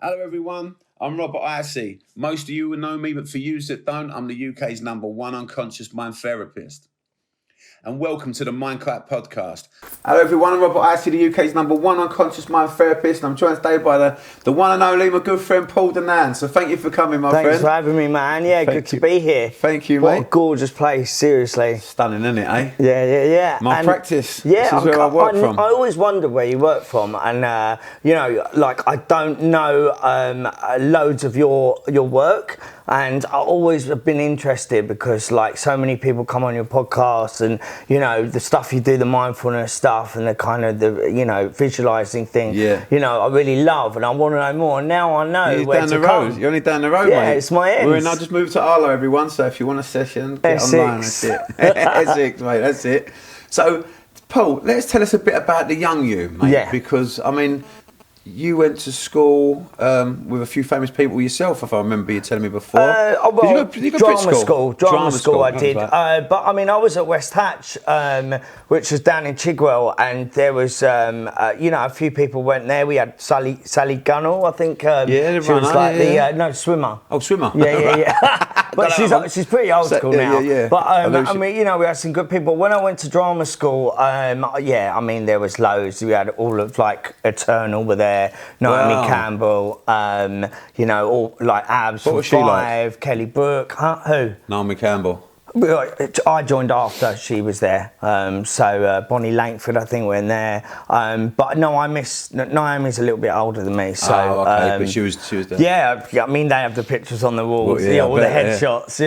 Hello everyone, I'm Robert Hisee. Most of you will know me, but for you that don't, I'm the UK's #1 unconscious mind therapist. And welcome to the MindKite Podcast. Hello everyone, I'm Robert Hisee, the UK's #1 unconscious mind therapist, and I'm joined today by the one and only, my good friend Paul Danan. So thank you for coming, my friend. Thanks for having me, man. Yeah, good to be here. Thank you, what mate. What a gorgeous place, seriously. Stunning, isn't it, eh? Yeah. My practice. Yeah, this is where I work from. I always wonder where you work from, and I don't know loads of your work. And I always have been interested because, like, so many people come on your podcast, and the stuff you do, the mindfulness stuff, and the kind of visualizing thing. Yeah. I really love, and I want to know more. And now I know You're where down to the road. come. You're only down the road, yeah, mate. It's my ends. I just moved to Arlo, everyone. So if you want a session, get Essex. online. That's it. Essex, mate. That's it. So, Paul, let's tell us a bit about the young you, mate. Yeah. Because I mean, you went to school with a few famous people yourself, if I remember you telling me before. Did you go drama school. Drama school I did. But I mean, I was at West Hatch, which was down in Chigwell, and there was, a few people went there. We had Sally Gunnell, I think. She was like the swimmer. Oh, swimmer. Yeah. But she's pretty old school now. Yeah. But we had some good people. When I went to drama school, there was loads. We had all of like Eternal were there. Naomi Campbell, all like Abs from Five, like? Kelly Brook. Who? Naomi Campbell. I joined after she was there, so Bonnie Langford I think were in there, but no, I miss Naomi's a little bit older than me, so but she was there. Yeah, I mean they have the pictures on the walls, all the headshots,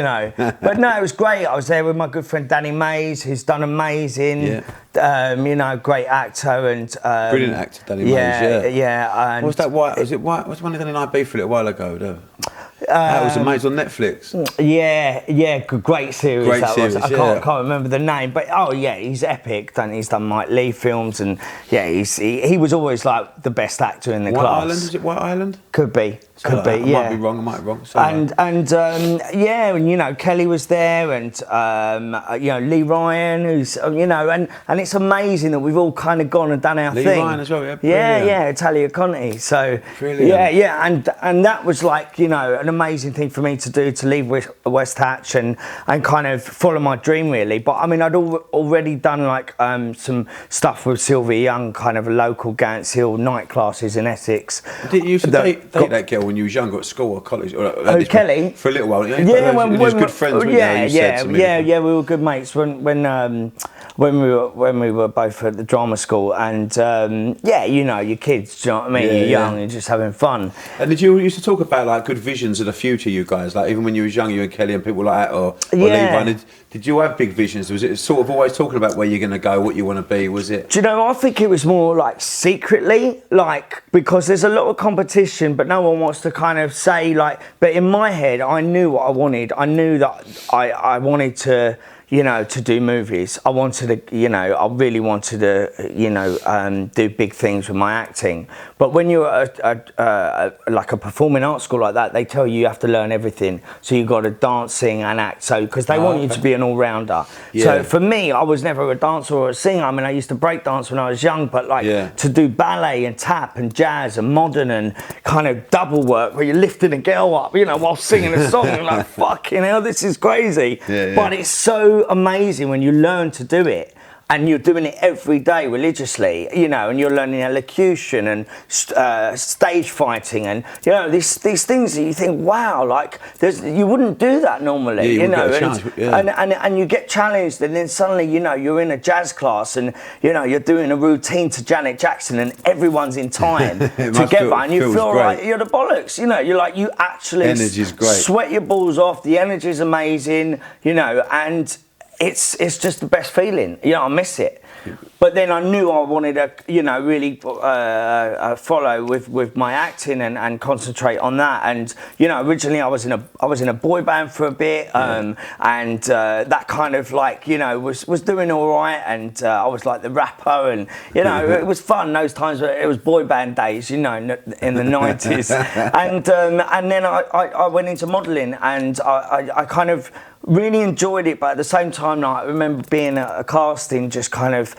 But no, it was great. I was there with my good friend Danny Mays, who's done amazing. Great actor and brilliant actor, Danny Mays. Yeah. And what's that? Was it White? Was one of the Night for a little while ago, though? That was amazing on Netflix. Yeah, great series. I can't remember the name, but he's epic. He's done Mike Leigh films, and he was always like the best actor in the class. White Island, is it White Island? Could be. I might be wrong. And Kelly was there, and Lee Ryan, who's and it's amazing that we've all kind of gone and done our thing. Lee Ryan as well, Italia Conti. So brilliant. and that was like an amazing thing for me to do, to leave West Hatch and kind of follow my dream really. But I mean, I'd already done like some stuff with Sylvia Young, kind of local Gants Hill night classes in Essex. Did you used to date that girl when you was younger at school or college? Or Kelly? For a little while, yeah. When we were good friends. We were good mates when we were both at the drama school, and your kids, do you know what I mean? You're young, you're just having fun. And did you used to talk about like good visions of the future, you guys? Like even when you was young, you and Kelly and people like that, or Levi, did you have big visions? Was it sort of always talking about where you're going to go, what you want to be? Was it? Do you know? I think it was more like secretly, like because there's a lot of competition, but no one wants to kind of say like. But in my head, I knew what I wanted. I knew that I wanted to. To do movies. I really wanted to, do big things with my acting. But when you're at a performing arts school like that, they tell you have to learn everything. So you've got to dance, sing and act. So, because they want you to be an all-rounder. Yeah. So for me, I was never a dancer or a singer. I mean, I used to break dance when I was young, but to do ballet and tap and jazz and modern and kind of double work where you're lifting a girl up, while singing a song, you're like, fucking hell, this is crazy. Yeah. But it's so amazing when you learn to do it, and you're doing it every day religiously, and you're learning elocution and stage fighting, and these things that you think, wow, like you wouldn't do that normally, and you get challenged, and then suddenly you're in a jazz class, and you're doing a routine to Janet Jackson, and everyone's in time together, and you feel like you're the bollocks, you're like, you actually energy's great. Sweat your balls off, the energy's amazing, and it's just the best feeling. I miss it. But then I knew I wanted to, really follow with my acting and concentrate on that. And originally I was in a boy band for a bit, and that kind of like was doing all right. And I was like the rapper, and it was fun those times. It was boy band days, in the 90s. And then I went into modelling, and I kind of really enjoyed it, but at the same time, I remember being at a casting, just kind of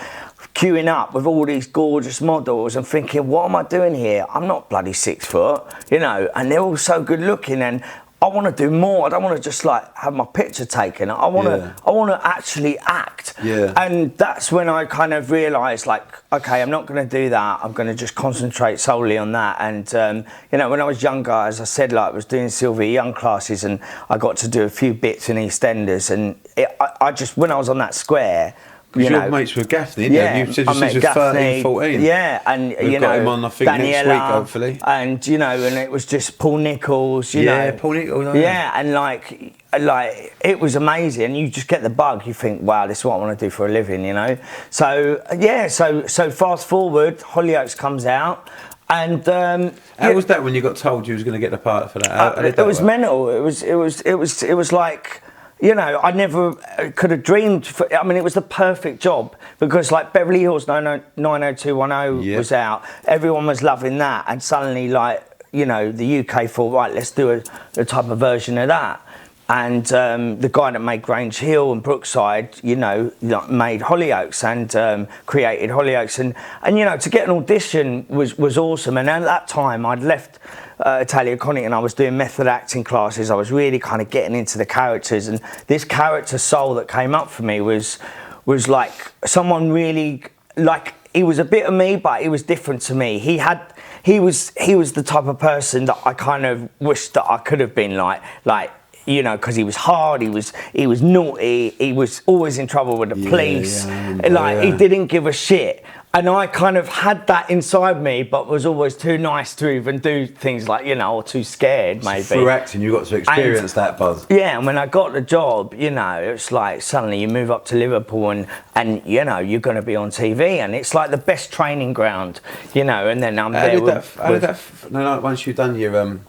queuing up with all these gorgeous models and thinking, what am I doing here? I'm not bloody 6 foot, you know, and they're all so good looking, and I want to do more. I don't want to just like have my picture taken. I want to actually act. Yeah. And that's when I kind of realised, like, okay, I'm not going to do that. I'm going to just concentrate solely on that. And you know, when I was younger, as I said, like, I was doing Sylvia Young classes, and I got to do a few bits in EastEnders. And I just, when I was on that square. Because your mates were Gaffney, didn't you? You said you were 13, 14. Yeah, and We've got him on, I think, next week, hopefully. And, you know, and it was just Paul Nichols, you know. Yeah, Paul Nichols. Yeah, and like, it was amazing. You just get the bug. You think, wow, this is what I want to do for a living, you know. So, yeah, so fast forward, Hollyoaks comes out. And how was that when you got told you was going to get the part for that? How did that it was work? mental. It was like, you know, I never could have dreamed. I mean, it was the perfect job because, like, Beverly Hills 90210 was out. Everyone was loving that, and suddenly, like, you know, the UK thought, right, let's do a type of version of that. And the guy that made Grange Hill and Brookside, you know, made Hollyoaks and created Hollyoaks, and you know, to get an audition was awesome. And at that time, I'd left Italia Conning, and I was doing method acting classes. I was really kind of getting into the characters, and this character soul that came up for me was like someone really, like, he was a bit of me, but he was different to me. He was the type of person that I kind of wished that I could have been like. You know, because he was hard, he was naughty, he was always in trouble with the police. He didn't give a shit. And I kind of had that inside me, but was always too nice to even do things like, you know, or too scared, maybe. Through acting, you got to experience that buzz. Yeah, and when I got the job, you know, it's like suddenly you move up to Liverpool and you know, you're going to be on TV, and it's like the best training ground, you know, and then I'm there once you've done your...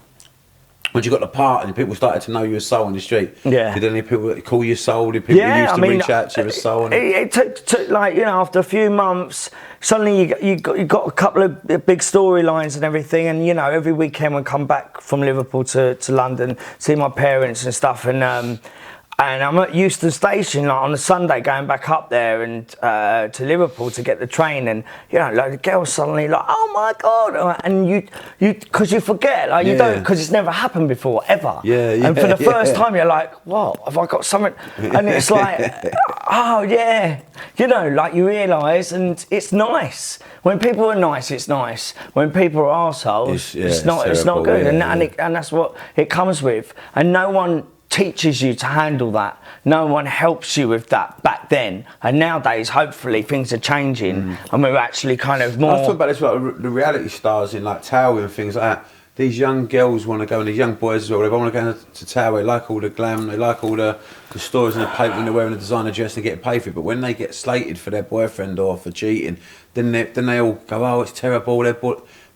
Once you got the part and people started to know you as Soul on the street, did any people call you Soul? Did people used to reach out to you as Soul? It took like, you know, after a few months, suddenly you got a couple of big storylines and everything, and you know, every weekend we'd come back from Liverpool to London, see my parents and stuff, and I'm at Euston Station, like, on a Sunday, going back up there and to Liverpool to get the train, and you know, like, the girls suddenly like, oh my God, and you because you forget, like, you don't, because it's never happened before ever. And for the first time, you're like, what? Have I got something? And it's like, oh yeah, you know, like, you realise, and it's nice when people are nice. It's nice when people are arseholes. It's not good, and that's what it comes with, and no one teaches you to handle that. No one helps you with that back then, and nowadays hopefully things are changing and we're actually kind of more... I was talking about this, like the reality stars in like Tower and things like that. These young girls want to go, and these young boys as well, they want to go to Tower. They like all the glam, they like all the stories in the paper when they're wearing a designer dress and getting paid for it. But when they get slated for their boyfriend or for cheating, then they all go, oh, it's terrible,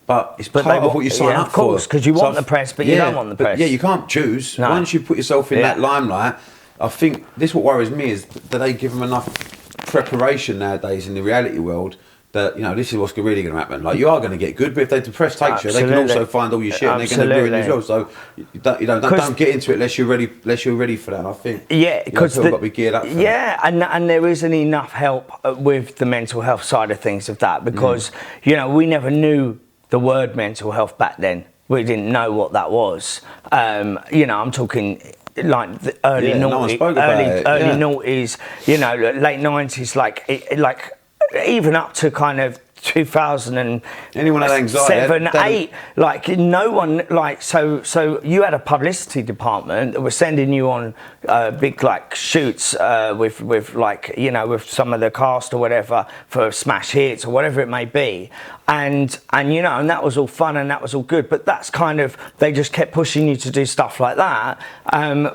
but it's part of what you sign up for. Of course, because you want the press, but you don't want the press. Yeah, you can't choose. No. Once you put yourself in that limelight, I think this what worries me is that they give them enough preparation nowadays in the reality world that, you know, this is what's really going to happen. Like, you are going to get good, but if the press takes you, they can also find all your shit and they're going to ruin it as well. So, don't get into it unless you're ready for that. I think. Yeah, because you've got to be geared up for that. and there isn't enough help with the mental health side of things of that, because you know, we never knew the word mental health back then. We didn't know what that was. You know, I'm talking like the early noughties, you know, late 90s, like even up to kind of 2007, anyone had anxiety, 8, like, no one, like, so you had a publicity department that was sending you on big, like, shoots with like, you know, with some of the cast or whatever for smash hits or whatever it may be, and you know, and that was all fun and that was all good, but that's kind of, they just kept pushing you to do stuff like that,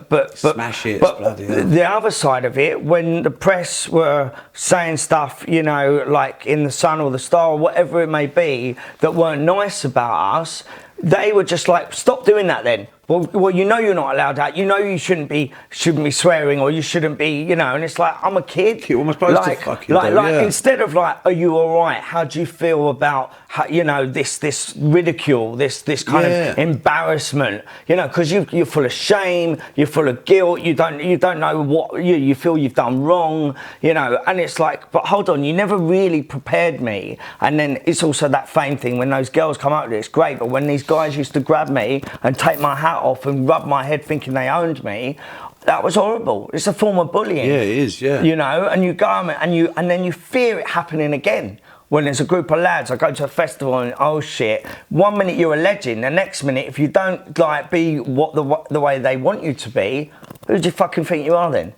but smash hits, bloody hell. The other side of it, when the press were saying stuff, you know, like in the Sun or the Star or whatever it may be, that weren't nice about us, they were just like, stop doing that then. well, you know you're not allowed out. You know you shouldn't be swearing, or you shouldn't be, you know. And it's like, I'm a kid. What am I supposed to fucking do? Like instead of like, are you all right? How do you feel about this ridicule, this kind of embarrassment? You know, because you're full of shame, you're full of guilt. You don't know what you feel you've done wrong. You know, and it's like, but hold on, you never really prepared me. And then it's also that fame thing when those girls come up with it, it's great. But when these guys used to grab me and take my hat off and rub my head thinking they owned me, that was horrible. It's a form of bullying. Yeah, it is, yeah. You know, and you go and then you fear it happening again. When there's a group of lads, I go to a festival and, oh shit, 1 minute you're a legend, the next minute, if you don't like be the way they want you to be, who do you fucking think you are then?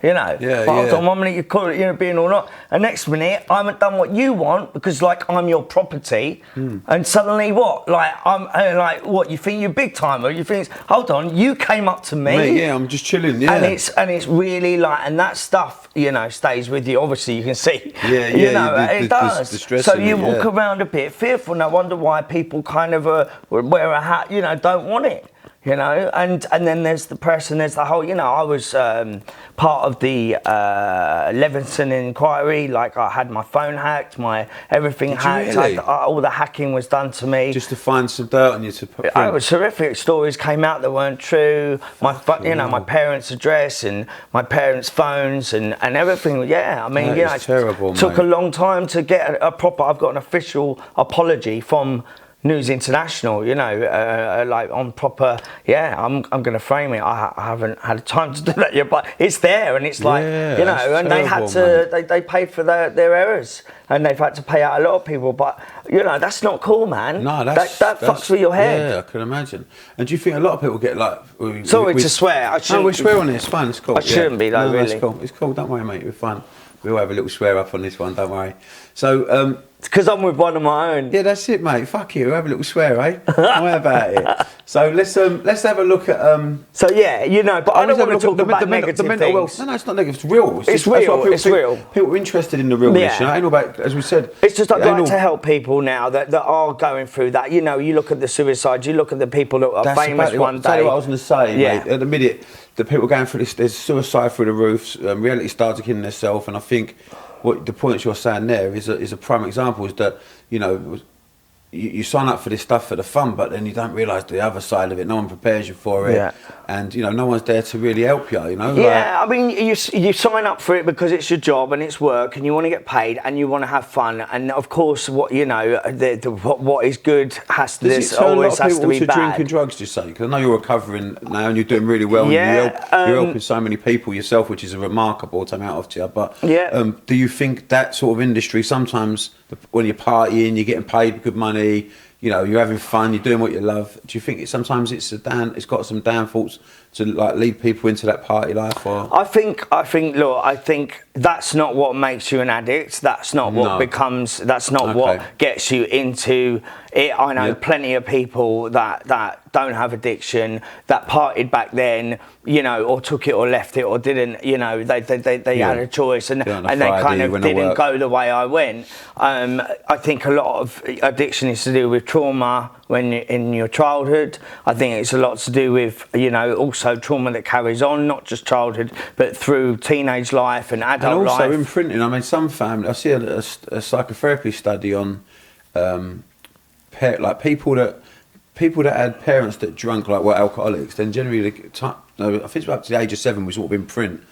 You know, hold on, 1 minute you call it, being all not, and next minute I haven't done what you want because like I'm your property, and suddenly what? Like I'm like what? You think you're big time, or you think? Hold on, you came up to me. Mate, I'm just chilling. Yeah, and it's really like, and that stuff, stays with you. Obviously, you can see. It does. The so you walk around a bit fearful, and I wonder why people kind of wear a hat. Don't want it. And then there's the person, there's the whole, I was part of the Levinson inquiry, like I had my phone hacked, my everything hacked, really? All the hacking was done to me. Just to find some dirt on you to put It was horrific. Stories came out that weren't true, my parents' address and my parents' phones and everything, it terrible, took a long time to get a proper, I've got an official apology from News International, like on proper, I'm going to frame it. I haven't had time to do that yet, but it's there, and it's like, and they had to, they paid for their errors, and they've had to pay out a lot of people, but, that's not cool, man. No, that fucks with your head. Yeah, I can imagine. And do you think a lot of people get like... Sorry to swear. We swear on it, it's fine, it's cool. I shouldn't be, though, really. It's cool, it's cool, don't worry, mate, we're fine. We'll have a little swear up on this one, don't worry. So, because I'm with one of my own. Yeah, that's it, mate. Fuck you. We'll have a little swear, eh? How about it? So let's have a look at. So but I don't want to talk about negative things. Wealth. No, it's not negative. It's real. It's real. It's real. People are interested in the realness. Ain't all about, as we said. It's just I'd like to help people now that are going through that. You look at the suicides. You look at the people that are famous one day. That's what I was going to say. Yeah. Mate. At the minute, the people going through this, there's suicide through the roofs. Reality stars are killing themselves, and I think. What the points you're saying there is a prime example is that you sign up for this stuff for the fun, but then you don't realise the other side of it. No one prepares you for it, and no one's there to really help you. I mean, you sign up for it because it's your job and it's work, and you want to get paid and you want to have fun, and of course, what what is good has to always has to be bad. Drink and drugs, just say, because I know you're recovering now and you're doing really well. And you're helping so many people yourself, which is remarkable to out of to you. But do you think that sort of industry sometimes when you're partying, you're getting paid good money? You're having fun, you're doing what you love. Do you think it's got some downfalls to like lead people into that party life? Or I think that's not what makes you an addict. That's not what becomes. That's not what gets you into it. I know plenty of people that don't have addiction, that partied back then, or took it or left it or didn't. They had a choice and they kind of didn't go the way I went. I think a lot of addiction is to do with trauma when in your childhood. I think it's a lot to do with also trauma that carries on, not just childhood, but through teenage life and adult life. And also imprinting. I mean, some families. I see a psychotherapy study on people that had parents that drank, like were alcoholics. Then generally, I think it's up to the age of 7 was sort of imprint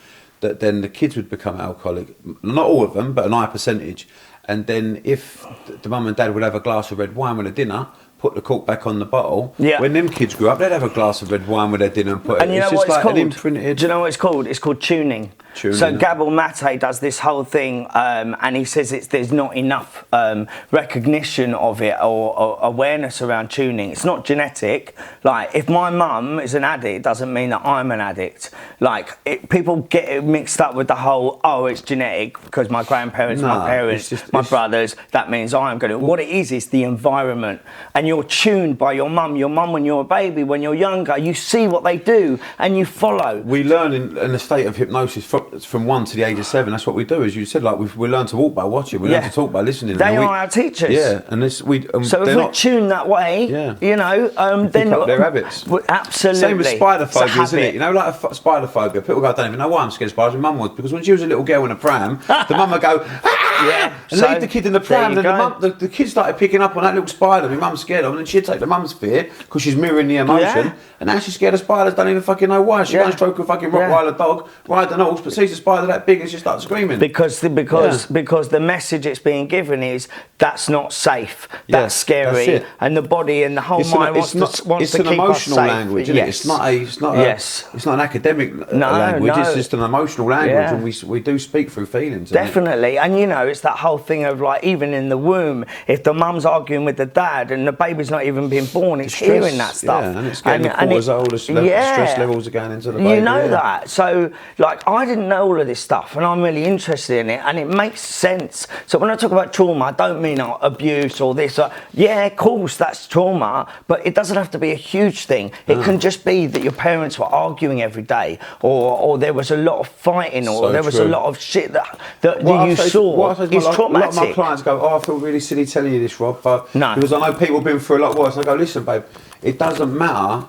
that then the kids would become alcoholic. Not all of them, but an high percentage. And then if the mum and dad would have a glass of red wine with a dinner, put the cork back on the bottle. Yeah. When them kids grew up, they'd have a glass of red wine with their dinner and put it. And it's just like an imprinted. Do you know what it's called? It's called tuning. So Gabor Mate does this whole thing, and he says there's not enough recognition of it or awareness around tuning. It's not genetic. Like if my mum is an addict, it doesn't mean that I'm an addict. Like people get it mixed up with the whole it's genetic because my grandparents, my parents, my brothers. That means I'm going to. What it is the environment, and you're tuned by your mum. Your mum when you're a baby, when you're younger, you see what they do and you follow. We learn in a state of hypnosis from 1 to the age of 7. That's what we do. As you said, like we learn to walk by watching. We learn to talk by listening. They are our teachers. Yeah, and so if we're tuned that way, you know, then pick up their habits. Absolutely. Same with spider phobia, isn't it? You know, like spider phobia. People go, I don't even know why I'm scared of spiders. My mum was, because when she was a little girl in a pram, the mum would go, and leave the kid in the pram, and then the kid started picking up on that little spider. My mum's scared of him, and she'd take the mum's fear because she's mirroring the emotion, and now she's scared of spiders. Don't even fucking know why. She won't stroke a fucking Rottweiler dog, ride an horse, but sees a spider that big and she starts screaming. Because the message it's being given is that's not safe, that's scary, and the body and the whole mind wants to keep us safe. It's an emotional language, isn't it? It's not an academic language. It's just an emotional language, and we do speak through feelings. Definitely, and you know, it's that whole thing of like, even in the womb, if the mum's arguing with the dad and the baby's not even been born, it's hearing that stuff. And it's getting the cortisol, the stress levels are going into the baby. You know that. So, like, I didn't know all of this stuff, and I'm really interested in it, and it makes sense. So when I talk about trauma, I don't mean abuse or this. Of course, that's trauma, but it doesn't have to be a huge thing. It can just be that your parents were arguing every day, or there was a lot of fighting, or there was a lot of shit that you saw is traumatic. A lot of my clients go, I feel really silly telling you this, Rob, but because I know people have been through a lot worse. I go, listen, babe, it doesn't matter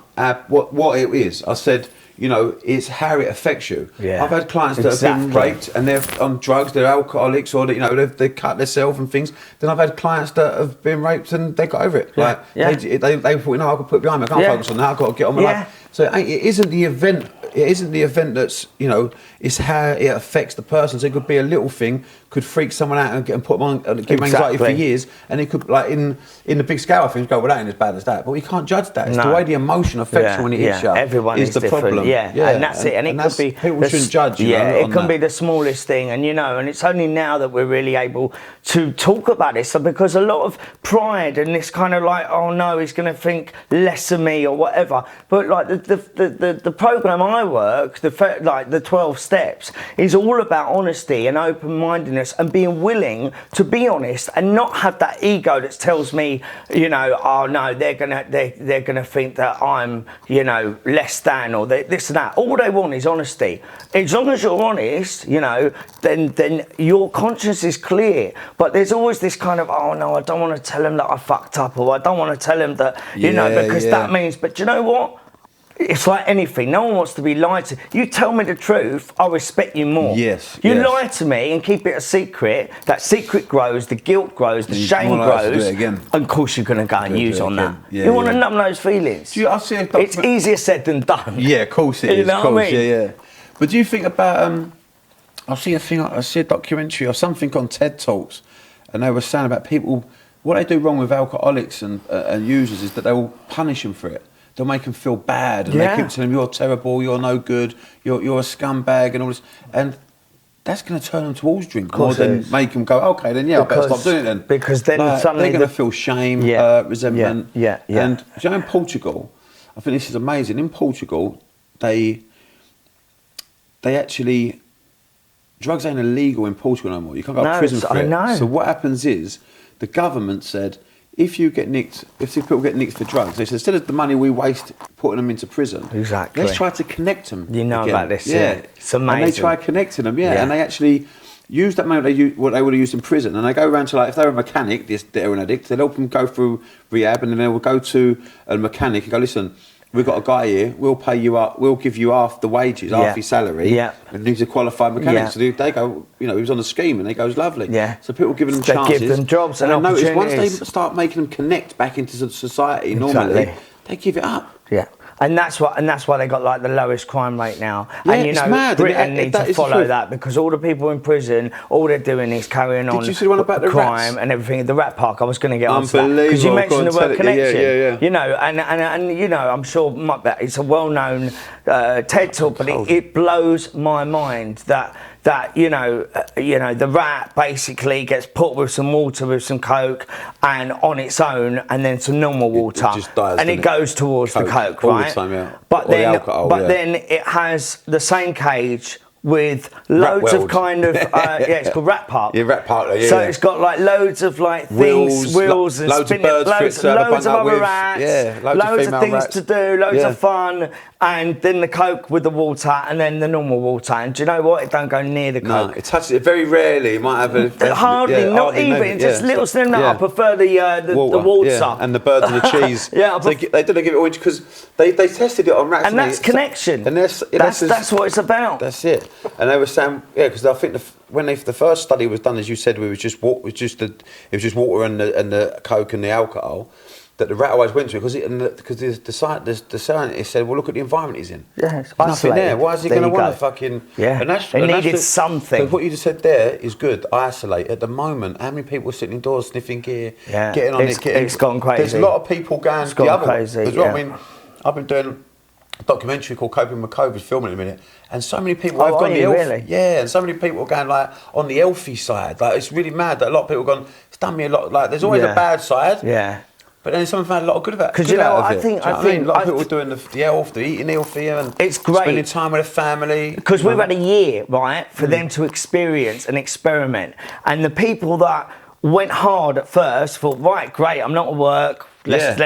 what it is. I said, you know, it's how it affects you. I've had clients that have been raped and they're on drugs, they're alcoholics, or they cut themselves and things. Then I've had clients that have been raped and they got over it. They thought, you know, I can put it behind me. I can't focus on that. I've got to get on with life. So it isn't the event. It isn't the event that's, you know, it's how it affects the person. So it could be a little thing, could freak someone out and put them on, give them anxiety for years, and it could, like in the big scale of things, go, well, that ain't as bad as that. But we can't judge that. It's the way the emotion affects you when it hits you. Everyone is the different. Problem. And that's it. And it could be people shouldn't judge. It can be the smallest thing, and you know, and it's only now that we're really able to talk about it. So because a lot of pride and this kind of like, oh no, he's going to think less of me or whatever. But like the program I work, the 12 steps, is all about honesty and open-mindedness and being willing to be honest and not have that ego that tells me, you know, oh no, they're gonna think that I'm, you know, less than, or this and that. All they want is honesty. As long as you're honest, you know, then your conscience is clear. But there's always this kind of, oh no, I don't want to tell them that I fucked up, or I don't want to tell them that, you know, because that means. But you know what? It's like anything. No one wants to be lied to. You tell me the truth, I'll respect you more. You lie to me and keep it a secret. That secret grows, the guilt grows, the shame grows. And of course you're going to go and use on that. You want to numb those feelings. It's easier said than done. Yeah, of course it is. You know what I mean? Yeah. But do you think about, I see a documentary or something on TED Talks, and they were saying about people, what they do wrong with alcoholics and users is that they will punish them for it. They'll make them feel bad, and they keep telling them, you're terrible, you're no good, you're a scumbag, and all this. And that's going to turn them towards drink more than make them go, okay, then I better stop doing it then. Because then suddenly they're going to feel shame, resentment. And do you know, in Portugal, I think this is amazing. In Portugal, they actually, drugs ain't illegal in Portugal no more. You can't go to prison for it. So what happens is, the government said, if people get nicked for drugs, they said, instead of the money we waste putting them into prison, let's try to connect them. You know about this, it's amazing. And they try connecting them, and they actually use that money what they would have used in prison, and they go around to, like, if they're a mechanic, they're an addict, they'll help them go through rehab, and then they will go to a mechanic and go, listen, we've got a guy here, we'll pay you up, we'll give you half the wages, half your salary, and he's a qualified mechanic. So they go, you know, he was on the scheme, and he goes, lovely. So people giving them chances. They give them jobs and opportunities. Notice once they start making them connect back into society normally, they give it up. And that's why they got like the lowest crime rate now. And you know, mad. Britain needs to follow that, because all the people in prison, all they're doing is carrying on crime and everything. The Rat Park, I was going to get onto that because you mentioned the word connection. You know, and you know, I'm sure it's a well-known TED talk, but it blows my mind that you know the rat basically gets put with some water with some coke and on its own, and then some normal water, it just dies, and it goes towards the coke, all right? the time, But then it has the same cage with loads of World. kind of it's called Rat Park. Yeah, Rat Park. Yeah, so yeah. it's got like loads of like things, wheels and loads of spinning, birds for it to have a loads of bung up other with. rats, Yeah, loads of loads female of things rats. to do, loads Yeah. of fun, and then the Coke with the water, and then the normal water. And do you know what? It don't go near the No, Coke. it touches it very rarely. It might have a Hardly, not even. maybe, Just yeah. little slim. No, Yeah. I prefer the water. Yeah. And the birds and the cheese. Yeah, so they didn't give it away because they tested it on rats. and that's connection. And that's what it's about. That's it. And they were saying, because I think when the first study was done, as you said, it was just water and the Coke and the alcohol. That the rat always went to because the scientist said, well, look at the environment he's in. Yeah, it's nothing isolated. there. Why is he going to want to fucking? Yeah, it needed something. But what you just said there is good. Isolate. At the moment, how many people are sitting indoors sniffing gear, getting on it's gone crazy. There's a lot of people going the other crazy, way as well. yeah. I mean, I've been doing a documentary called Coping with COVID, filming in a minute, and so many people have gone the really? Yeah, and so many people are going like on the healthy side. Like it's really mad that a lot of people have gone. It's done me a lot. Like there's always a bad side. Yeah. But then some have had a lot of good of it. Because I think a lot of people doing the health, the eating healthier, and it's great. Spending time with their family. Because we've had a year, right, for them to experience and experiment, and the people that went hard at first thought, right, great, I'm not at work. Let's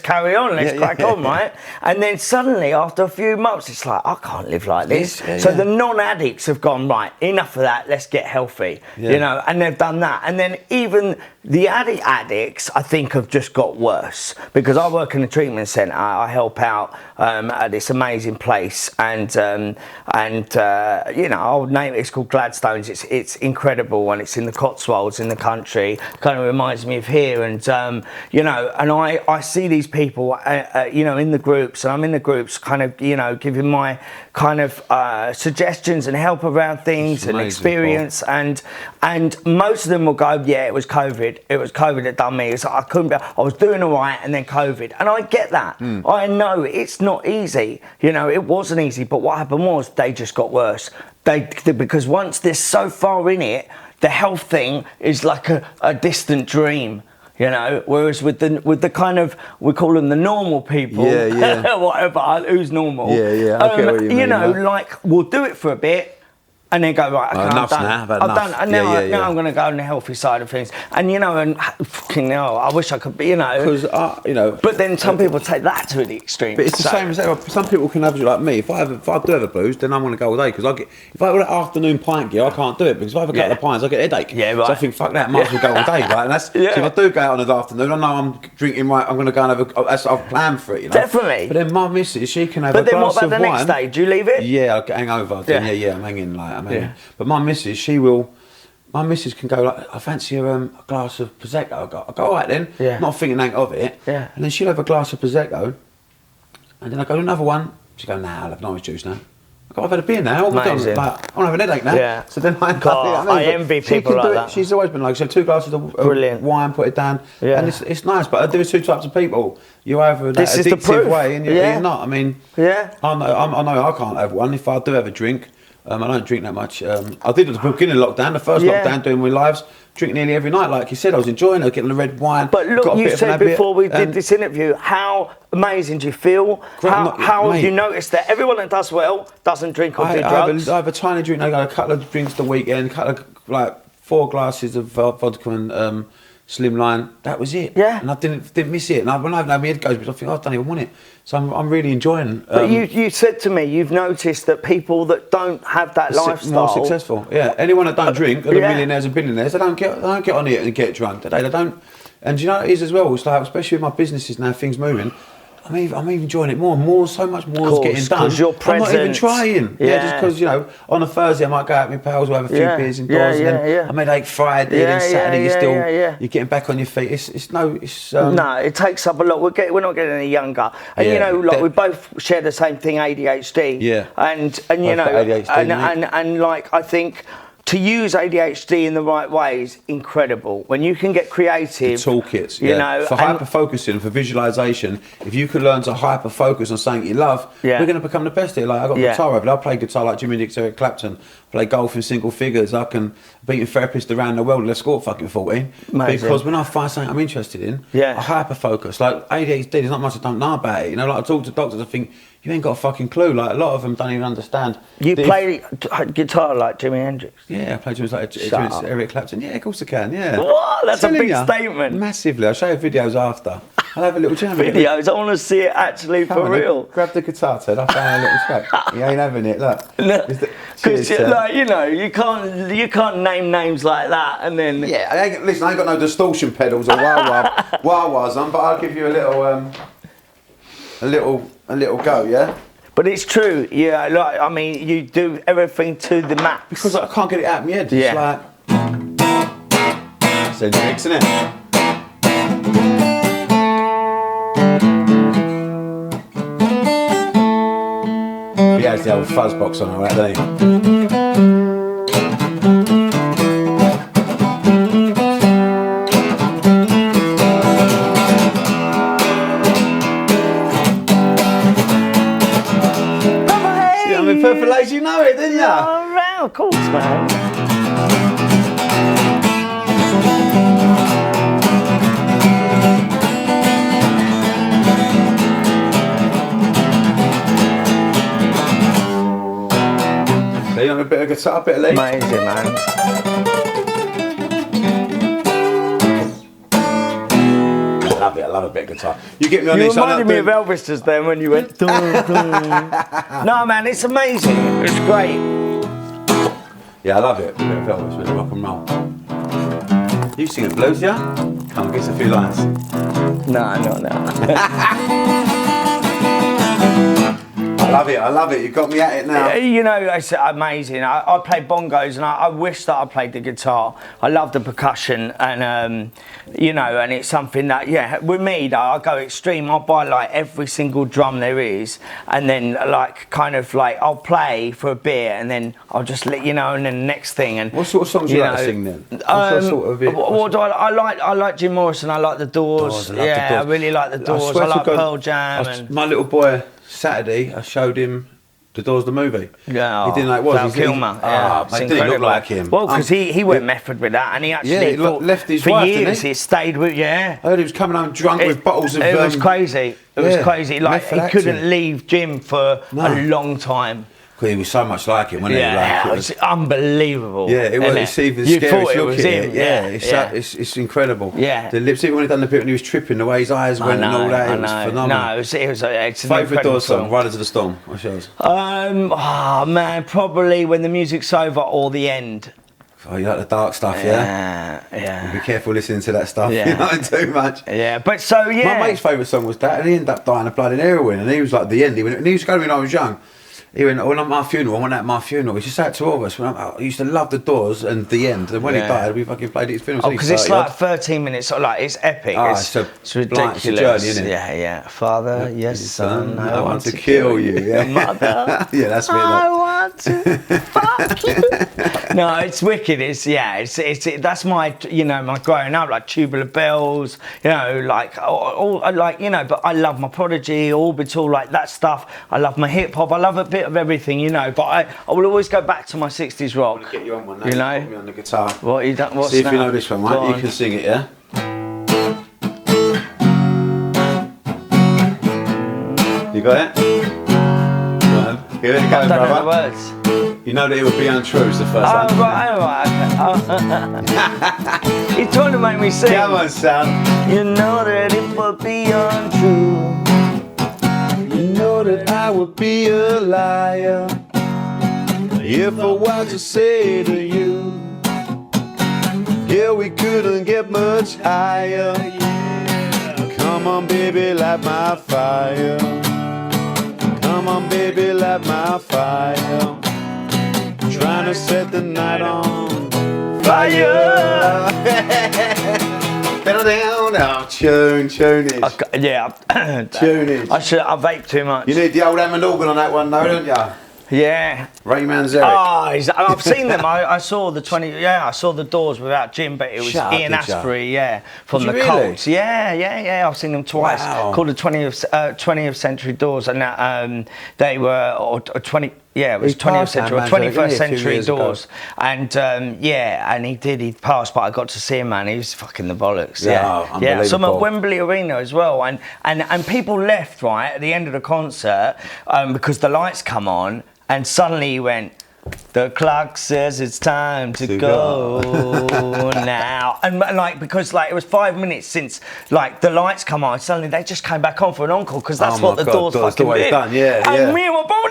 carry on. Let's crack on, right? And then suddenly, after a few months, it's like I can't live like this. So the non-addicts have gone right. Enough of that. Let's get healthy. You know, and they've done that. And then even the addicts, I think, have just got worse because I work in a treatment centre. I help out at this amazing place, and you know, I'll name it. It's called Gladstones. It's incredible, and it's in the Cotswolds in the country. Kind of reminds me of here, and you know, and I see these people, you know, in the groups, and I'm in the groups, kind of, you know, giving my kind of suggestions and help around things and experience, and most of them will go, yeah, it was COVID. It was COVID that done me. So I was doing all right, and then COVID, and I get that. I know it's not easy. You know, it wasn't easy, but what happened was they just got worse. Because once they're so far in it, the health thing is like a distant dream. You know, whereas with the kind of, we call them the normal people, whatever, who's normal? I get what you mean, you know, like we'll do it for a bit. And then go, right, okay, enough I'm done. now, I've had I've enough. done. And now I'm going to go on the healthy side of things. And you know, and fucking hell, I wish I could be, you know. Because you know. But then some people take that to the extreme. But it's the same as that. Some people can have it like me. If I do have a booze, then I'm going to go all day because if I have an afternoon pint gear, I can't do it because if I have a couple of pints, I get a headache. Yeah, right. So I think fuck that, might as well go all day, right? And that's so if I do go out on the afternoon, I know I'm drinking right. I'm going to go and I've planned for it, you know. Definitely. But then my missus, she can have a glass of wine. But then what about the next day? Do you leave it? Yeah, I hang over. Yeah, I'm hanging like I'm hanging. But my missus, my missus can go like, I fancy a glass of Prosecco. I go, all right then, not thinking anything of it. Yeah. And then she'll have a glass of Prosecco, and then I go, another one. She go, nah, I'll have an orange juice now. I go, I've had a beer now. Amazing. Like, I don't have a headache now. Yeah. So then I envy people like that. She's always been like, so 2 glasses of wine, put it down. Yeah. And it's nice, but there are 2 types of people. You're either that addictive way and you're not. I mean, I know I can't have one. If I do have a drink, I don't drink that much. I did at the beginning of lockdown, the first lockdown, doing my lives, drink nearly every night. Like you said, I was enjoying it, getting the red wine. But look, you said before we did this interview, how amazing do you feel? How have you noticed that everyone that does well doesn't drink or do drugs? I have a tiny drink. I got a couple of drinks the weekend, a couple of like 4 glasses of vodka and slimline. That was it. Yeah. And I didn't miss it. And when I've had my head goes, I think I don't even want it. So I'm really enjoying. But you said to me, you've noticed that people that don't have that lifestyle more successful. Yeah. Anyone that don't drink, are the millionaires and billionaires. They don't get on it and get drunk. They don't. And you know what it is as well. It's like, especially with my businesses now, things moving. I'm even enjoying it more and more. So much more is getting done. You're present. I'm not even trying. Just because, you know, on a Thursday I might go out with my pals, we'll have a few beers indoors, and then I made like Friday, and then Saturday you're getting back on your feet. No, it takes up a lot. We're not getting any younger, and you know, like we both share the same thing, ADHD. Yeah. And you know, ADHD, and like I think, to use ADHD in the right way is incredible. When you can get creative, the toolkits, you know, for hyper focusing, for visualization. If you can learn to hyper focus on something you love, we're going to become the best at it. Like I got guitar over there. I play guitar like Jimi Hendrix, Eric Clapton. I play golf in single figures. I can beat a therapist around the world. Let's score fucking 14. Amazing. Because when I find something I'm interested in, Yeah. I hyper focus. Like ADHD, there's not much I don't know about it. You know, like I talk to doctors, I think you ain't got a fucking clue. Like a lot of them don't even understand. You play guitar like Jimi Hendrix? Yeah, I play drums like Eric Clapton. Yeah, of course I can. Yeah. What? That's a Telling big ya. statement. Massively. I'll show you videos after. I'll have a little jam. Videos. I want to see it actually Come for on, real. Grab the guitar, Ted. I'll find a little track. You ain't having it. Look. Because like you can't name names like that and then. Yeah. I ain't got no distortion pedals or wah-wahs on, but I'll give you a little go. Yeah. But it's true, yeah. Like I mean, you do everything to the max. Because I can't get it out of my head. Yeah. It's like. So mixing it. He has the old fuzz box on, alright, doesn't he? See, I'm in Purple Lace, you know it, didn't you? Oh, right, of course, man. So you want a bit of guitar, a bit of lead? Amazing, man. I love a bit of guitar. You get me on You this. reminded me of Elvis just then when you went. Dun, dun. No, man, it's amazing. It's great. Yeah, I love it. A bit of Elvis, a bit of rock and roll. You sing the blues, yeah? Come on, give us a few lines. No, not now. I love it. You got me at it now. You know, it's amazing. I play bongos and I wish that I played the guitar. I love the percussion and, you know, and it's something that, yeah, with me, though, I go extreme. I'll buy, like, every single drum there is and then, like, kind of, like, I'll play for a bit and then I'll just let you know and then the next thing. And what sort of songs do you like to sing then? What do I like Jim Morrison. I like The Doors. I really like The Doors. I like Pearl Jam. My little boy... Saturday, I showed him The Doors, the movie. Yeah, he didn't know what it was. Kilmer. He didn't look like him. Well, because he went method with that, and he actually he left his for wife, years. didn't he? He stayed with I heard he was coming home drunk with bottles of. It was crazy. It was crazy. Like he couldn't acting. leave Jim for a long time. Because he was so much like him, wasn't he? Yeah, Like, it was unbelievable. Yeah, it was. It's even You scary thought to it look was at him. it. It's incredible. Yeah. The lips, even when he done the bit when he was tripping, the way his eyes went and all that, it was phenomenal. No, it's an Favourite Doors song, song. Riders of the Storm. What's yours? Oh man, probably When the Music's Over or The End. Oh, you like the dark stuff, yeah? Yeah. Be careful listening to that stuff. Yeah. You know, too much. Yeah, but so yeah. My mate's favourite song was that, and he ended up dying of blood in heroin, and he was like The End. And he was going to me when I was young. He went, when at my funeral, I went at my funeral. He just sat to all of us. I used to love The Doors and The End. And when he died, we fucking played his funeral. Oh, because it's like 13 minutes. Like it's epic. It's ridiculous. It's a journey, isn't it? Yeah. Father, yes, son, I want to kill you. Yeah. Mother, yeah, that's me. I want to fuck you. No, it's wicked. That's my my growing up, like Tubular Bells. Like all like but I love my Prodigy, Orbital, like that stuff. I love my hip hop. I love a bit of everything, but I will always go back to my 60s rock. I'm gonna get you on one now. Put me on the guitar. What's See if that? you know this one, right? You can sing it, yeah? You got it? Give it a go, I don't know the brother. words. You know that it would be untrue is the first one. Oh, right. Okay. He's trying to make me sing. Come on, son. You know that it would be untrue. You know that I would be a liar if I was to say to you, yeah, we couldn't get much higher. Come on, baby, light my fire. Come on, baby, light my fire. Trying to set the night on fire. Pedal down now. Tune it. Yeah. Tune it. I vape too much. You need the old Hammond organ on that one, though, don't you? Yeah. Rayman Zeric. Oh, I've seen them. I saw the 20. Yeah, I saw the Doors without Jim, but it was Ian Astbury. Yeah, from the Colts. Yeah. I've seen them twice. Wow. Called the 20th Century Doors, and they were or 20. it was 20th century, or 21st century doors. And and he passed, but I got to see him, man. He was fucking the bollocks. Yeah. So I'm at Wembley Arena as well, and people left right at the end of the concert because the lights come on, and suddenly he went, "The clock says it's time to go now," and like because like it was 5 minutes since like the lights come on, suddenly they just came back on for an encore because that's what the doors fucking did. And me and my brother,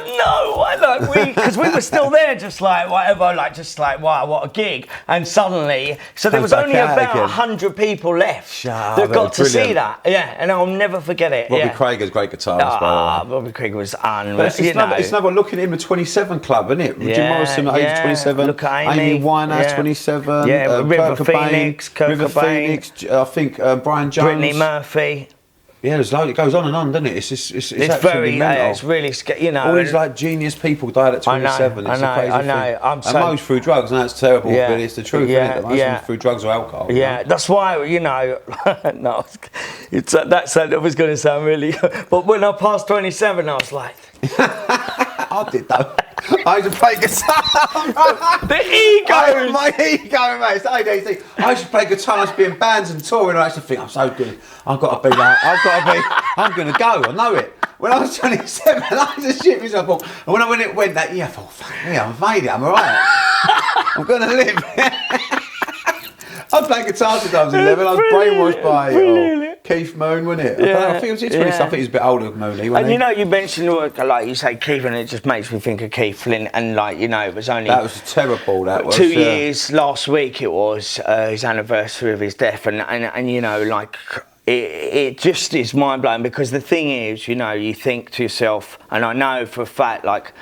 because we were still there, just like whatever, like just like wow, what a gig. And suddenly, so there was only about 100 people left that got to see that. Yeah, and I'll never forget it. Robbie Krieger's great guitarist, by the way. Robbie Krieger was unreal. It's another look at him, the 27 Club, isn't it? Jim Morrison at age 27. Look at Amy Winehouse, 27. River Phoenix, River Phoenix. I think Brian Jones. Brittany Murphy. Yeah, there's loads. It goes on and on, doesn't it? It's very mental. it's really scary, All these like genius people died at 27. It's a crazy thing. And most through drugs, and that's terrible, but it's the truth, isn't it? Most of them through drugs or alcohol. Yeah, that's why, no, that was going to sound really, but when I passed 27, I was like... I did though. I used to play guitar. The ego! My ego, mate. It's ADHD. I used to play guitar, I used to be in bands and touring. I used to think, I'm so good. I'm going to go. I know it. When I was 27, I used to shit myself. And when it went that year, I thought, fuck me, I've made it. I'm all right. I'm going to live. I played guitar since I was 11. I was brainwashed by Keith Moon, wasn't it? I think it was 20 something. He was a bit older than Mooney, wasn't he? And you mentioned, like you say, Keith, and it just makes me think of Keith Flint. And like, it was only... That was terrible, that was. 2 years, last week it was, his anniversary of his death. And like... It just is mind-blowing because the thing is, you think to yourself, and I know for a fact, like,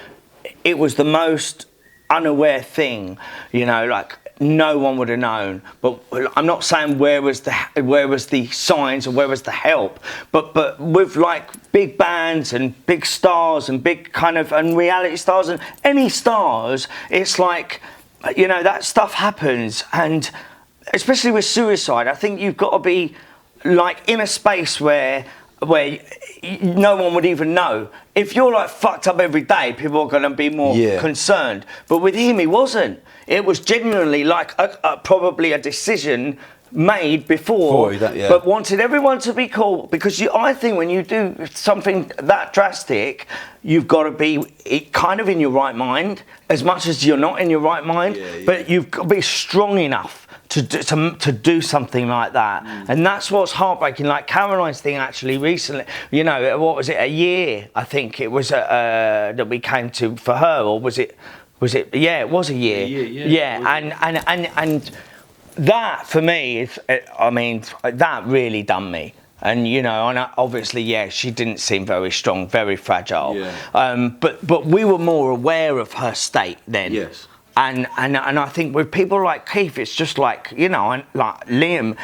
it was the most unaware thing, like, no one would have known. But I'm not saying where was the signs or where was the help, but with like big bands and big stars and big kind of and reality stars and any stars, it's like that stuff happens, and especially with suicide, I think you've got to be like in a space where no one would even know. If you're like fucked up every day, people are going to be more concerned. But with him, he wasn't. It was genuinely like probably a decision made before, but wanted everyone to be cool. Because I think when you do something that drastic, you've got to be kind of in your right mind, as much as you're not in your right mind. But you've got to be strong enough to do something like that. And that's what's heartbreaking. Like Caroline's thing actually recently, what was it, a year I think it was that we came to for her, or was it it was a year. And that for me is, that really done me. And and obviously, she didn't seem very strong, very fragile. But we were more aware of her state then. Yes. And I think with people like Keith, it's just like, like Liam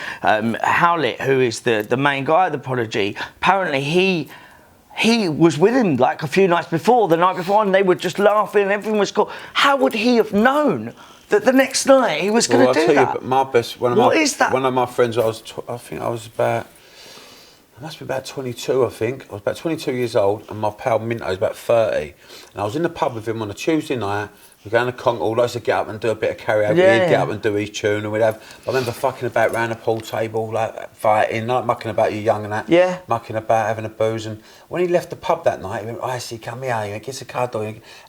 Howlett, who is the main guy of the Prodigy, apparently he was with him like a few nights before, the night before, and they were just laughing and everything was cool. How would he have known that the next night he was going to do that? I'll tell you, one of my friends, I must be about 22, I think. I was about 22 years old, and my pal Minto was about 30. And I was in the pub with him on a Tuesday night. We're going to Conk, all those to get up and do a bit of karaoke. He'd get up and do his tune, and we'd have... I remember fucking about round the pool table, like fighting, like mucking about, you young and that. Yeah. Mucking about, having a booze. And when he left the pub that night, he went, Hisee, come here, he went, get a cuddle.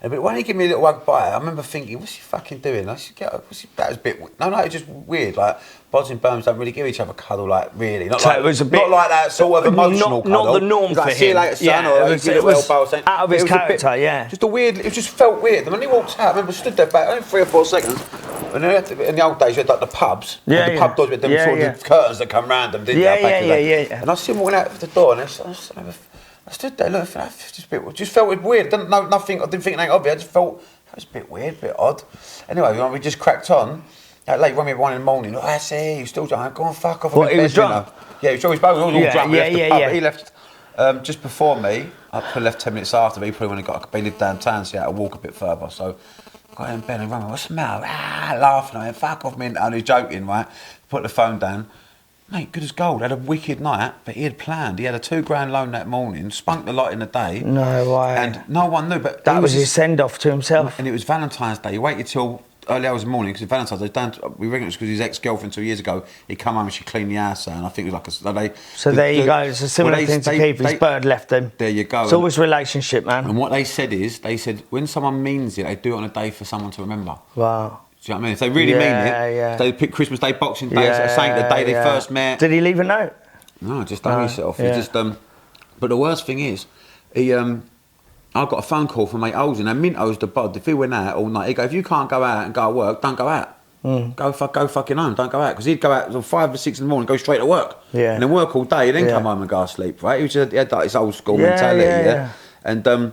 And when he gave me a little hug by, I remember thinking, what's he fucking doing? I said, that was a bit... No, it's just weird, like... Bods and Bones don't really give each other a cuddle, like, really. Not like, it was a bit, not like that sort of emotional cuddle. Not the norm for him. See you later, son, or it was out of his character, Just a weird, it just felt weird. And when he walked out, I remember stood there back, only 3 or 4 seconds. And in the old days, we had like the pubs. The pub doors with them sort of curtains that come round them, didn't they? And I see him walking out the door, and I stood there looking, just felt weird. I didn't think anything of it. I just felt that was a bit weird, a bit odd. Anyway, we just cracked on. Late, rang me at 1 in the morning. I see, he was still drunk. Go on, fuck off. What, he was drunk? Yeah, he was always all drunk. He left just before me. I probably left 10 minutes after me. He probably he lived downtown, so he had to walk a bit further. So I got in bed and rang me, what's the matter? Laughing. I went, fuck off, man. And he was joking, right? Put the phone down. Mate, good as gold. Had a wicked night, but he had planned. He had a £2,000 loan that morning, spunked the lot in the day. No way. And no one knew. But that was his send-off to himself. And it was Valentine's Day. He waited till early hours of the morning, because Valentine's Day, we reckon it was because his ex-girlfriend 2 years ago, he'd come home and she cleaned the house out, and I think it was like So there you go. It's a similar thing to keep. His bird left him. There you go. It's always relationship, man. And what they said when someone means it, they do it on a day for someone to remember. Wow. Do you know what I mean? If they really mean it, they pick Christmas Day, Boxing Day, saying the day they first met. Did he leave a note? No, just done himself. He just but the worst thing is, I got a phone call from mate Olsen, and Minto's the bod. If he went out all night, he'd go, if you can't go out and go to work, don't go out. Go fucking home, don't go out. Because he'd go out till 5 or 6 in the morning, go straight to work. Yeah. And then work all day, then come home and go to sleep, right? He had like this old school mentality, And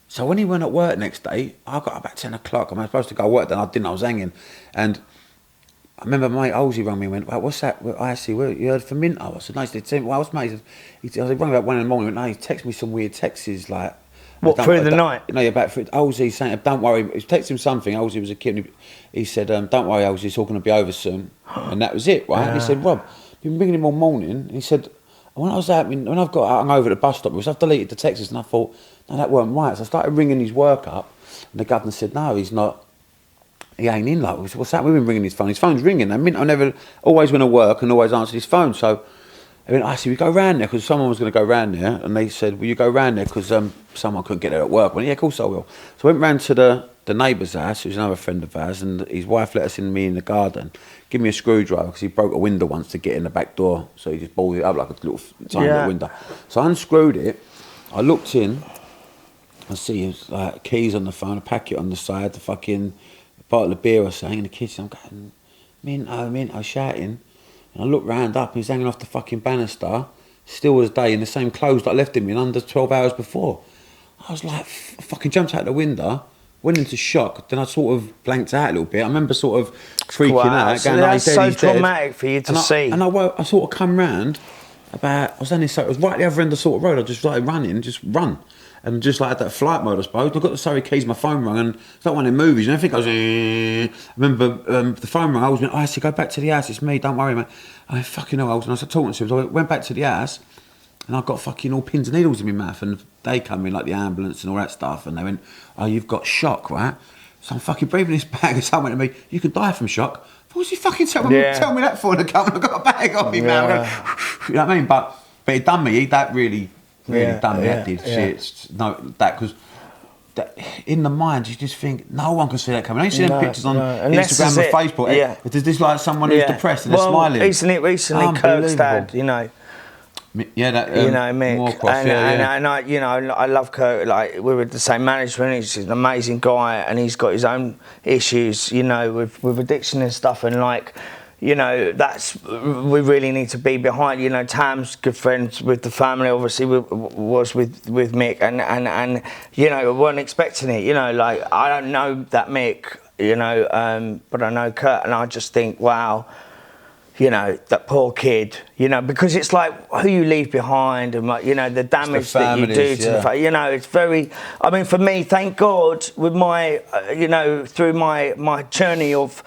so when he went at work next day, I got about 10 o'clock. I was supposed to go to work, then I didn't, I was hanging. And I remember mate Olsey rang me and went, well, what's that? Well, I see, you heard from Minto? I said, no, he said, well, what's mate? He rang me about 1 in the morning, he went, no, he texted me some weird texts, like, what, through the night? No, about Olsey saying, don't worry. He texted him something. Olsey was a kid. He said, don't worry, Olsey, it's all going to be over soon. And that was it, right? Yeah. And he said, Rob, I've been ringing him all morning. And he said, when I've got hung over at the bus stop, I've deleted the texts, and I thought, no, that weren't right. So I started ringing his work up, and the governor said, no, he's not. He ain't in. Like, what's that? We've been ringing his phone. His phone's ringing. I never always went to work and always answered his phone. So I said, we go round there, because someone was going to go round there, and they said, will you go round there because someone couldn't get there at work? I went, yeah, of course I will. So I went round to the neighbour's house, who's another friend of ours, and his wife let us in me in the garden, give me a screwdriver, because he broke a window once to get in the back door, so he just balled it up like a little tiny little window. So I unscrewed it, I looked in, I see his keys on the phone, a packet on the side, the fucking bottle of beer or something in the kitchen. I'm going, Minto, shouting. And I looked round up, and he's hanging off the fucking banister, still as day, in the same clothes that I left him in under 12 hours before. I was like, I fucking jumped out the window, went into shock, then I sort of blanked out a little bit. I remember sort of freaking out. So that's so traumatic for you to see. And I sort of come round about, it was right at the other end of the sort of road, I just started running, just run. And just like that flight mode, I suppose. I got the Surrey keys, my phone rang, and it's like one of them movies, and everything goes, I remember the phone rang, I was going, I said, go back to the house, it's me, don't worry, mate. I fucking know, and I started talking to him, so I went back to the house, and I got fucking all pins and needles in my mouth, and they come in, like the ambulance and all that stuff, and they went, oh, you've got shock, right? So I'm fucking breathing this bag, and someone went to me, you could die from shock. What's he fucking tell me that for? And I got a bag on me, man. You know what I mean? But it done me, that really done me, that did shit. No, that, because in the mind you just think no one can see that coming. I ain't seen them pictures on Instagram and Facebook. Yeah. There's this like someone who's depressed and they're smiling. Recently Kerr's dad, you know. Yeah, that you know, Mick, and I, you know, I love Kerr. Like, we're with the same management. He's an amazing guy, and he's got his own issues, you know, with addiction and stuff. And like, you know, we really need to be behind. You know, Tam's good friends with the family. Obviously, was with Mick, and you know, weren't expecting it. You know, like, I don't know that Mick, you know, but I know Kurt, and I just think, wow. You know, that poor kid, you know, because it's like who you leave behind and, you know, the damage that you do to the family. You know, it's very, I mean, for me, thank God, with my, you know, through my journey of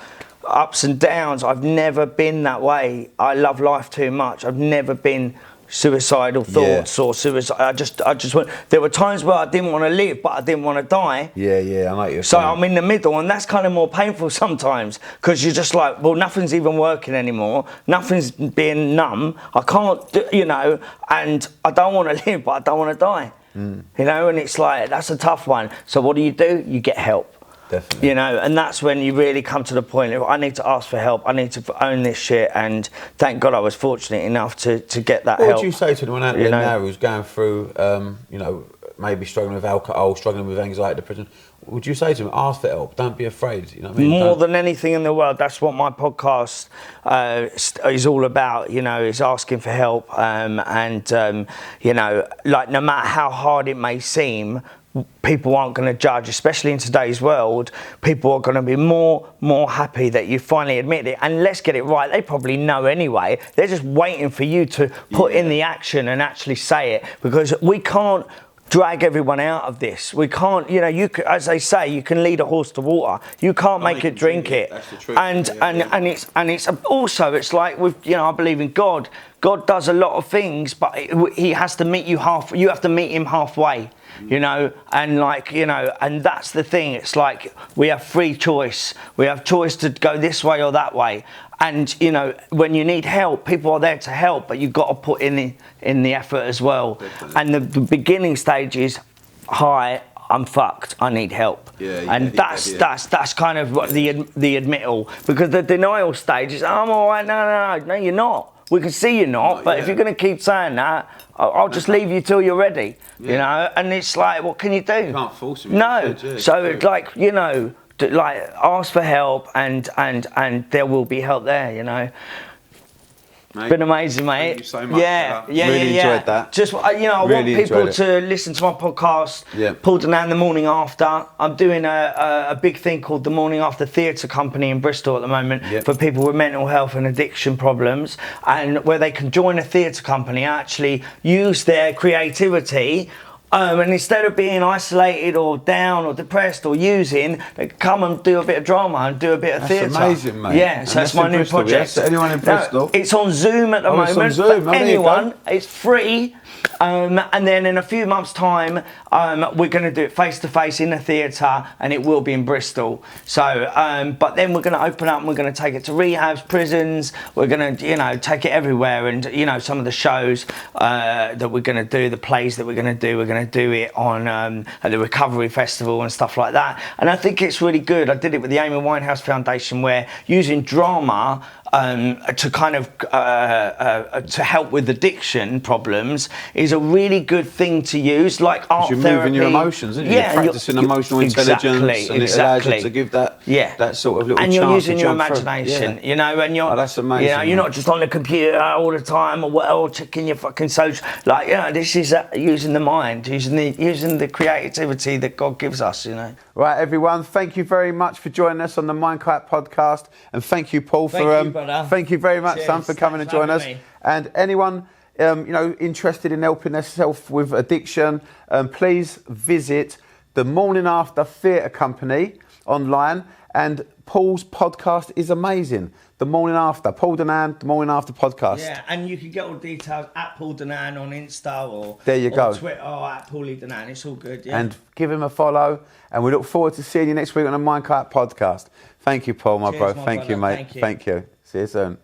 ups and downs, I've never been that way. I love life too much. I've never been suicidal thoughts or suicide. I just went. There were times where I didn't want to live, but I didn't want to die. Yeah, I like you. So I'm in the middle, and that's kind of more painful sometimes because you're just like, well, nothing's even working anymore. Nothing's being numb. I can't, you know, and I don't want to live, but I don't want to die. You know, and it's like that's a tough one. So what do? You get help. Definitely. You know, and that's when you really come to the point of, I need to ask for help, I need to own this shit, and thank God I was fortunate enough to get that help. What would you say to the one out there now who's going through, you know, maybe struggling with alcohol, struggling with anxiety, depression? Would you say to them, ask for help, don't be afraid? You know what I mean? More than anything in the world, that's what my podcast is all about, you know, is asking for help, and you know, like, no matter how hard it may seem, people aren't going to judge, especially in today's world. People are going to be more happy that you finally admit it. And let's get it right, they probably know anyway. They're just waiting for you to put in the action and actually say it, because we can't drag everyone out of this. We can't, as they say, you can lead a horse to water. You can't make it drink it. That's the truth. And it's also, it's like with, I believe in God. God does a lot of things, but he has to meet you you have to meet him halfway, and and that's the thing. It's like we have free choice. We have choice to go this way or that way. And, when you need help, people are there to help, but you've got to put in the effort as well. Definitely. And the beginning stage is, hi, I'm fucked, I need help. That's kind of what the admittal. Because the denial stage is, I'm all right, no, you're not. We can see you're not, but if you're going to keep saying that, I'll just leave you till you're ready, And it's like, what can you do? You can't force him. No. So it's like, ask for help and there will be help there, Mate, been amazing, mate. Thank you so much. Really enjoyed that. Just I want people to listen to my podcast. Paul Danan, The Morning After. I'm doing a big thing called The Morning After Theatre Company in Bristol at the moment for people with mental health and addiction problems, and where they can join a theatre company, actually use their creativity. And instead of being isolated or down or depressed or using, they come and do a bit of drama and do a bit of theatre. That's amazing, mate. Yeah, so it's my new project. Yes? Anyone in Bristol? It's on Zoom at the moment. It's on Zoom. For anyone, it's free. And then in a few months' time, we're going to do it face to face in a theatre, and it will be in Bristol. So, but then we're going to open up and we're going to take it to rehabs, prisons. We're going to, take it everywhere. And some of the shows that we're going to do, the plays that we're going to do it on at the Recovery Festival and stuff like that. And I think it's really good. I did it with the Amy Winehouse Foundation, where using drama to kind of to help with addiction problems is a really good thing to use, like art therapy. You're moving your emotions, aren't you? You're practicing emotional intelligence, and it allows you to give that sort of little and chance. you're using to your jump imagination, through. And you're that's amazing. you're not just on the computer all the time or checking your fucking social. This is using the mind, using the creativity that God gives us, Right, everyone, thank you very much for joining us on the MindKite podcast, and thank you, Paul, thank you very much, son, for coming and joining us. And anyone interested in helping themselves with addiction, please visit the Morning After Theatre Company online, and Paul's podcast is amazing. The Morning After, Paul Danan, The Morning After podcast. Yeah, and you can get all the details at Paul Danan on Insta or Twitter or at Paulie Danan. It's all good, And give him a follow, and we look forward to seeing you next week on the MindKite podcast. Thank you, Paul, my bro. Thank you, mate. Thank you. See you soon.